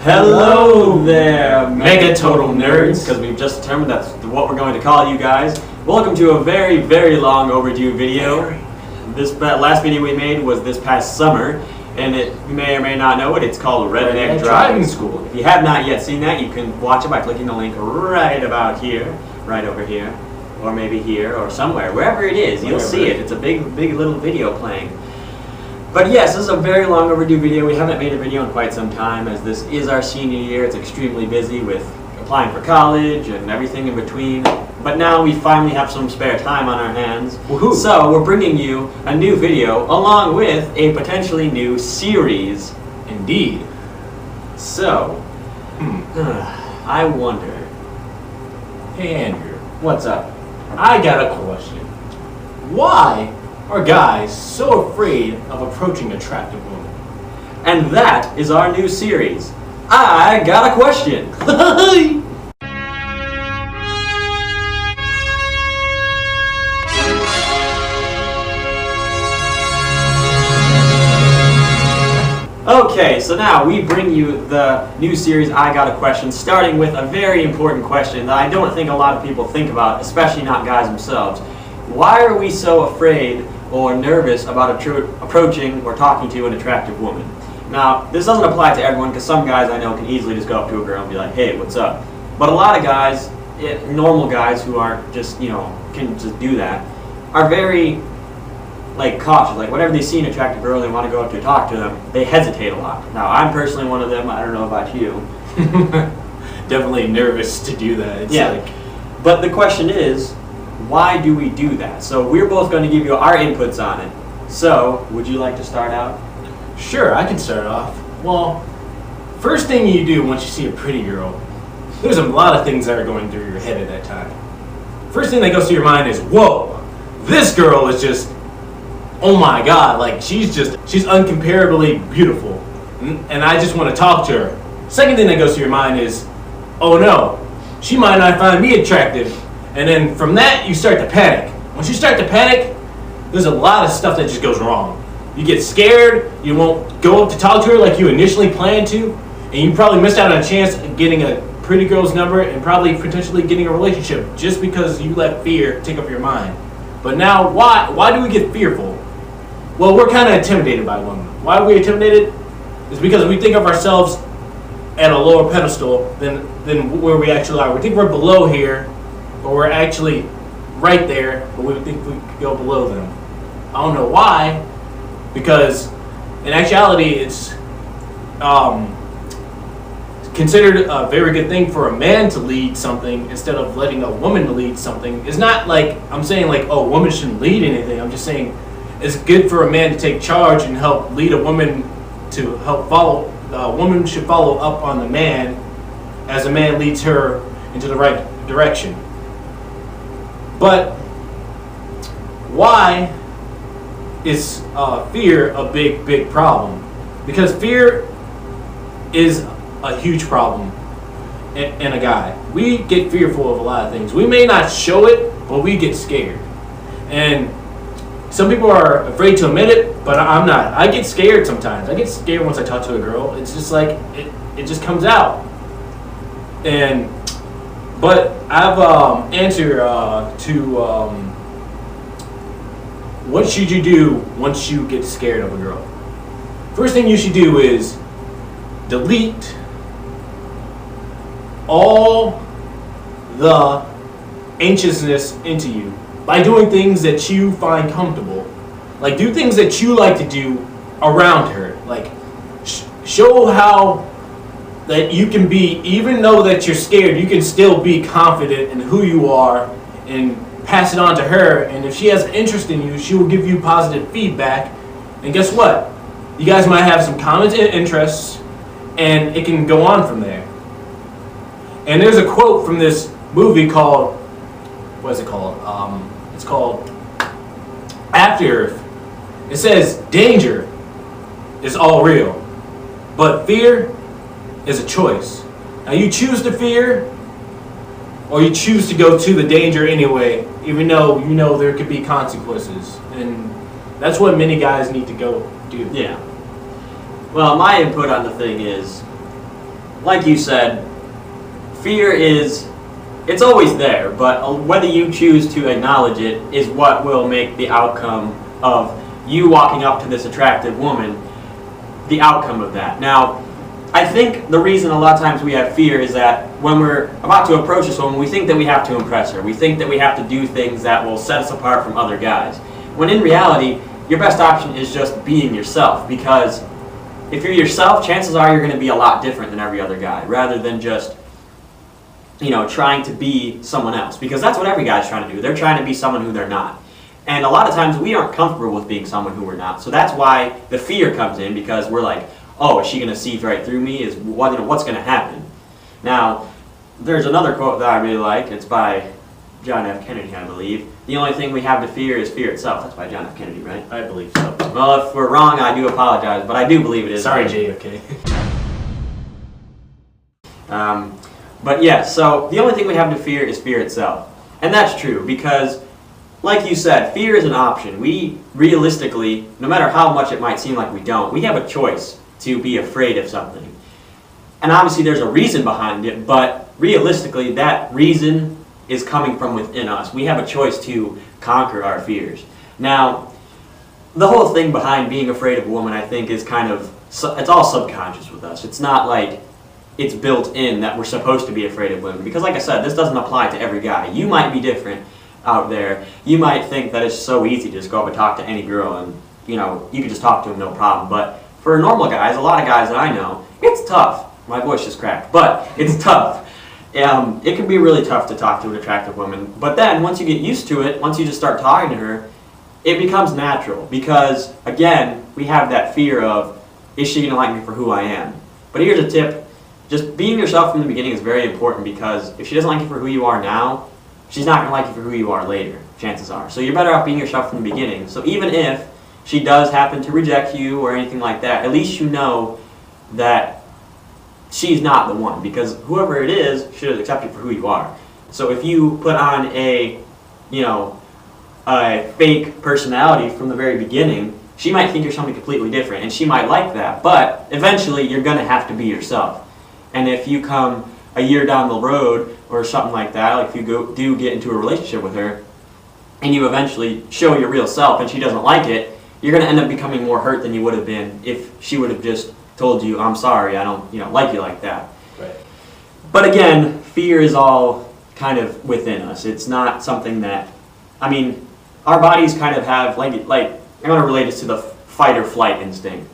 Hello there, Mega Total Nerds, because we've just determined that's what we're going to call you guys. Welcome to a very, very long overdue video. This last video we made was this past summer, and you may or may not know it. It's called Redneck Driving School. If you have not yet seen that, you can watch it by clicking the link right about here, right over here, or maybe here, or somewhere. Wherever it is, you'll see it. It's a big little video playing. But yes, this is a very long overdue video. We haven't made a video in quite some time, as this is our senior year. It's extremely busy with applying for college and everything in between. But now we finally have some spare time on our hands. Woohoo. So we're bringing you a new video along with a potentially new series. Indeed. So, I wonder. Hey Andrew, What's up? I got a question. Why are guys so afraid of approaching attractive women? And that is our new series. I got a question. Okay, so now we bring you the new series, I Got a Question, starting with a very important question that I don't think a lot of people think about, especially not guys themselves. Why are we so afraid or nervous about approaching or talking to an attractive woman? Now, this doesn't apply to everyone, because some guys I know can easily just go up to a girl and be like, hey, what's up? But a lot of guys, normal guys who aren't just, can just do that, are very cautious. Like, whenever they see an attractive girl and they want to go up to talk to them, they hesitate a lot. Now, I'm personally one of them. I don't know about you. Definitely nervous to do that. But the question is, why do we do that? So we're both going to give you our inputs on it. So, would you like to start out? Sure, I can start off. Well, first thing you do once you see a pretty girl, there's a lot of things that are going through your head at that time. First thing that goes through your mind is, whoa, this girl is just, oh my god, she's uncomparably beautiful, and I just want to talk to her. Second thing that goes through your mind is, oh no, she might not find me attractive. And then from that, you start to panic. Once you start to panic, there's a lot of stuff that just goes wrong. You get scared, you won't go up to talk to her like you initially planned to, and you probably missed out on a chance of getting a pretty girl's number and probably potentially getting a relationship just because you let fear take up your mind. But now, why do we get fearful? Well, we're kind of intimidated by women. Why are we intimidated? It's because we think of ourselves at a lower pedestal than where we actually are. We think we're below here, but we're actually right there, but we think we could go below them. I don't know why, because in actuality it's considered a very good thing for a man to lead something instead of letting a woman lead something. It's not like I'm saying women shouldn't lead anything. I'm just saying it's good for a man to take charge and help lead a woman to help follow. A woman should follow up on the man as a man leads her into the right direction. But why is fear a big problem? Because fear is a huge problem in a guy. We get fearful of a lot of things. We may not show it, but we get scared. And some people are afraid to admit it, but I'm not. I get scared sometimes. I get scared once I talk to a girl. It's just it just comes out. But I've answered to what should you do once you get scared of a girl? First thing you should do is delete all the anxiousness into you by doing things that you find comfortable. Do things that you like to do around her. Show how that you can be, even though that you're scared, you can still be confident in who you are and pass it on to her. And if she has an interest in you, she will give you positive feedback. And guess what? You guys might have some common interests, and it can go on from there. And there's a quote from this movie called, what is it called? It's called After Earth. It says, danger is all real, but fear is a choice. Now you choose to fear, or you choose to go to the danger anyway, even though you know there could be consequences. And that's what many guys need to go do. Yeah. Well, my input on the thing is, like you said, fear it's always there, but whether you choose to acknowledge it is what will make the outcome of you walking up to this attractive woman, the outcome of that. Now, I think the reason a lot of times we have fear is that when we're about to approach this woman, we think that we have to impress her. We think that we have to do things that will set us apart from other guys. When in reality, your best option is just being yourself, because if you're yourself, chances are you're going to be a lot different than every other guy, rather than just, trying to be someone else. Because that's what every guy's trying to do. They're trying to be someone who they're not. And a lot of times we aren't comfortable with being someone who we're not. So that's why the fear comes in, because we're like, oh, is she going to see right through me? What's going to happen? Now, there's another quote that I really like. It's by John F. Kennedy, I believe. The only thing we have to fear is fear itself. That's by John F. Kennedy, right? I believe so. Well, if we're wrong, I do apologize, but I do believe it is. Sorry, JFK. But yeah, so the only thing we have to fear is fear itself. And that's true, because like you said, fear is an option. We realistically, no matter how much it might seem like we don't, we have a choice to be afraid of something. And obviously there's a reason behind it, but realistically that reason is coming from within us. We have a choice to conquer our fears. Now, the whole thing behind being afraid of a woman, I think, is it's all subconscious with us. It's not like it's built in that we're supposed to be afraid of women. Because like I said, this doesn't apply to every guy. You might be different out there. You might think that it's so easy to just go up and talk to any girl and, you can just talk to them, no problem. But for normal guys, a lot of guys that I know, it's tough. My voice just cracked, but it's tough. It can be really tough to talk to an attractive woman. But then once you get used to it, once you just start talking to her, it becomes natural. Because again, we have that fear of, is she going to like me for who I am? But here's a tip. Just being yourself from the beginning is very important, because if she doesn't like you for who you are now, she's not going to like you for who you are later, chances are. So you're better off being yourself from the beginning. So even if she does happen to reject you or anything like that, at least you know that she's not the one, because whoever it is should accept you for who you are. So if you put on a fake personality from the very beginning, she might think you're something completely different, and she might like that. But eventually, you're going to have to be yourself. And if you come a year down the road or something like that, like if you do get into a relationship with her, and you eventually show your real self and she doesn't like it, you're going to end up becoming more hurt than you would have been if she would have just told you, I'm sorry, I don't like you like that. Right. But again, fear is all kind of within us. It's not something that, our bodies kind of have, like I'm going to relate this to the fight or flight instinct.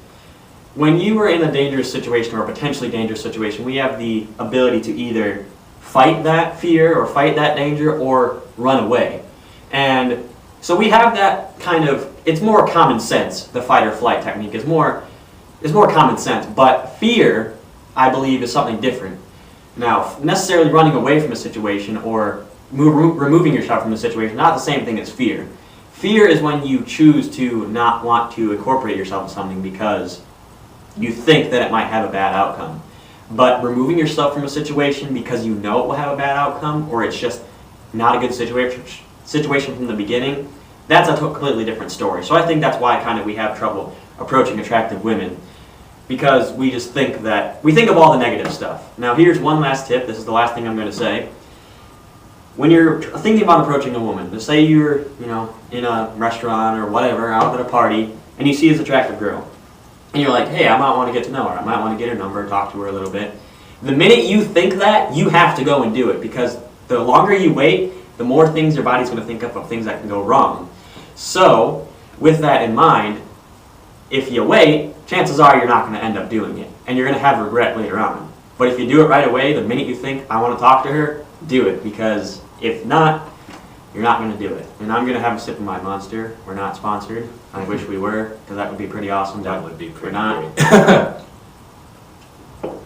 When you are in a dangerous situation or a potentially dangerous situation, we have the ability to either fight that fear or fight that danger or run away. And so we have that kind of, it's more common sense. The fight or flight technique is more common sense. But fear, I believe, is something different. Now, necessarily running away from a situation or removing yourself from the situation, not the same thing as fear. Fear is when you choose to not want to incorporate yourself in something because you think that it might have a bad outcome. But removing yourself from a situation because you know it will have a bad outcome, or it's just not a good situation from the beginning, that's a completely different story. So I think that's why we have trouble approaching attractive women, because we just think of all the negative stuff. Now here's one last tip. This is the last thing I'm going to say. When you're thinking about approaching a woman, let's say you're in a restaurant or whatever, out at a party, and you see this attractive girl. And you're like, hey, I might want to get to know her. I might want to get her number and talk to her a little bit. The minute you think that, you have to go and do it, because the longer you wait, the more things your body's going to think of things that can go wrong. So, with that in mind, if you wait, chances are you're not going to end up doing it. And you're going to have regret later on. But if you do it right away, the minute you think, I want to talk to her, do it. Because if not, you're not going to do it. And I'm going to have a sip of my Monster. We're not sponsored. I wish we were, because that would be pretty awesome. That would be pretty We're not. great.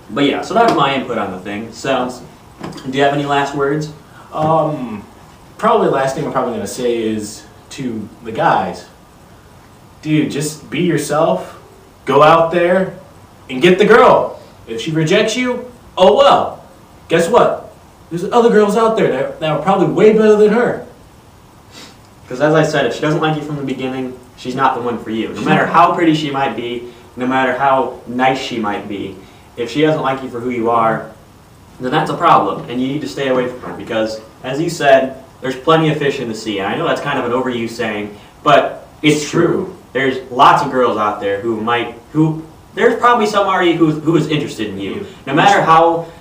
But yeah, so that's my input on the thing. So, do you have any last words? Probably the last thing I'm probably going to say is to the guys, dude, just be yourself. Go out there and get the girl. If she rejects you, oh well. Guess what? There's other girls out there that are probably way better than her. Because as I said, if she doesn't like you from the beginning, she's not the one for you. No matter how pretty she might be, no matter how nice she might be, if she doesn't like you for who you are, then that's a problem, and you need to stay away from her because, as you said, there's plenty of fish in the sea. And I know that's kind of an overused saying, but it's true. There's lots of girls out there there's probably somebody who is interested in you. No matter how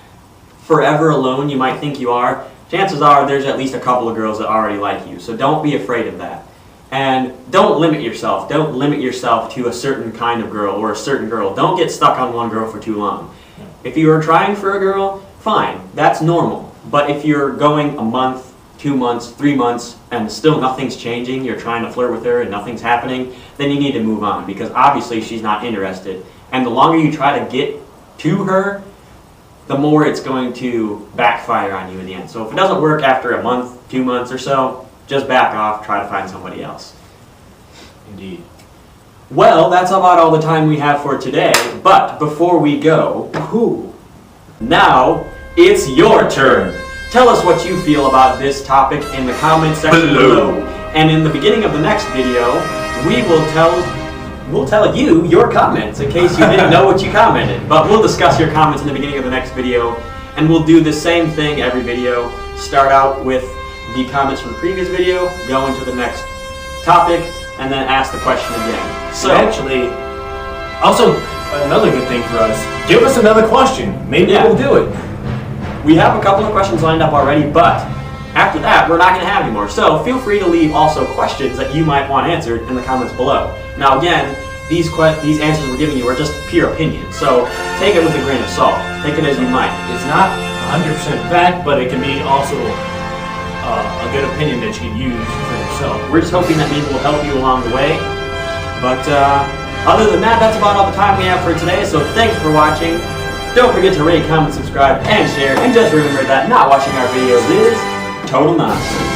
forever alone you might think you are, chances are there's at least a couple of girls that already like you. So don't be afraid of that. And don't limit yourself. Don't limit yourself to a certain kind of girl or a certain girl. Don't get stuck on one girl for too long. If you are trying for a girl, fine. That's normal. But if you're going a month, 2 months, 3 months, and still nothing's changing, you're trying to flirt with her and nothing's happening, then you need to move on because obviously she's not interested. And the longer you try to get to her, the more it's going to backfire on you in the end. So if it doesn't work after a month, 2 months or so, just back off, try to find somebody else. Indeed. Well, that's about all the time we have for today, but before we go, now it's your turn. Tell us what you feel about this topic in the comments section below. And in the beginning of the next video, we'll tell you your comments in case you didn't know what you commented. But we'll discuss your comments in the beginning of the next video, and we'll do the same thing every video. Start out with the comments from the previous video, go into the next topic, and then ask the question again. So actually, also another good thing for us, give us another question. Maybe we'll do it. We have a couple of questions lined up already, but after that, we're not going to have any more. So feel free to leave also questions that you might want answered in the comments below. Now again, these answers we're giving you are just pure opinion, so take it with a grain of salt. Take it as you might. It's not 100% fact, but it can be also a good opinion that you can use for yourself. We're just hoping that maybe will help you along the way. But other than that, that's about all the time we have for today, so thanks for watching. Don't forget to rate, comment, subscribe, and share. And just remember that not watching our videos is total nonsense.